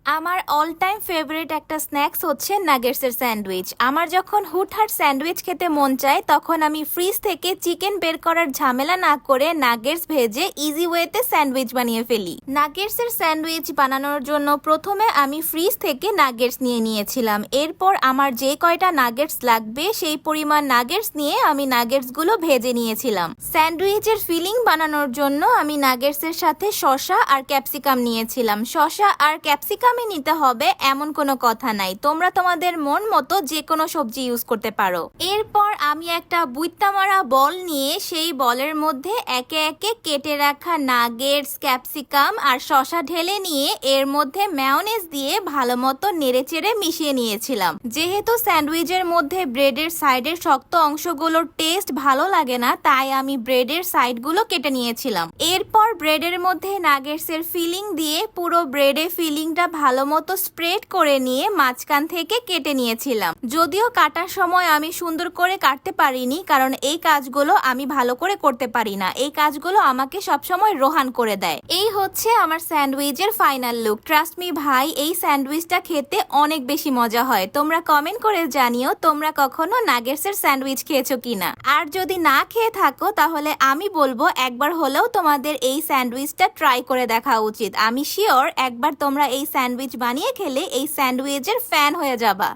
আমার all time favourite একটা snacks হচ্ছে নাগেটসের স্যান্ডউইচ। আমার যখন হুটহাট স্যান্ডউইচ খেতে মন চায় তখন আমি ফ্রিজ থেকে চিকেন বের করার ঝামেলা না করে নাগেটস ভেজে ইজি ওয়েতে স্যান্ডউইচ বানিয়ে ফেলি। নাগেটসের স্যান্ডউইচ বানানোর জন্য প্রথমে আমি ফ্রিজ থেকে নাগেটস নিয়ে নিয়েছিলাম। এরপর আমার যে কয়টা নাগেটস লাগবে সেই পরিমাণ নাগেটস নিয়ে আমি নাগেটসগুলো ভেজে নিয়েছিলাম। স্যান্ডউইচের ফিলিং বানানোর জন্য আমি নাগেটসের সাথে শসা আর ক্যাপসিকাম নিয়েছিলাম। শসা আর ক্যাপসিকাম নিতে হবে এমন কোনো কথা নাই, তোমরা তোমাদের মন মতো যে কোনো সবজি ইউজ করতে পারো। এরপর আমি একটা বুইত্তা মারা বল নিয়ে সেই বলের মধ্যে একে একে কেটে রাখা নাগেটস, ক্যাপসিকাম আর শসা ঢেলে নিয়ে এর মধ্যে মেয়োনেজ দিয়ে ভালো মতো নেড়েচেড়ে মিশিয়ে নিয়েছিলাম। যেহেতু স্যান্ডউইচের মধ্যে ব্রেডের সাইডের শক্ত অংশগুলোর টেস্ট ভালো লাগে না, তাই আমি ব্রেডের সাইডগুলো কেটে নিয়েছিলাম। এরপর ব্রেডের মধ্যে নাগেটসের ফিলিং দিয়ে পুরো ব্রেডে ফিলিংটা ভালো মতো স্প্রেড করে নিয়ে মাঝখান থেকে কেটে নিয়েছিলাম। যদিও কাটার সময় আমি সুন্দর করে কাটতে পারিনি, কারণ এই কাজগুলো আমি ভালো করে করতে পারি না। এই কাজগুলো আমাকে সবসময় রোহান করে দেয়। এই হচ্ছে আমার স্যান্ডউইচের ফাইনাল লুক। ট্রাস্ট মি ভাই, এই স্যান্ডউইচটা খেতে অনেক বেশি মজা হয়। তোমরা কমেন্ট করে জানিও তোমরা কখনো নাগেটসের স্যান্ডউইচ খেয়েছো কিনা। আর যদি না খেয়ে থাকো তাহলে আমি বলবো একবার হলেও তোমাদের এই স্যান্ডউইচটা ট্রাই করে দেখা উচিত। আমি শিওর একবার তোমরা এই স্যান্ডউইচ বানিয়ে খেলে এই স্যান্ডউইচের ফ্যান হয়ে যাবা।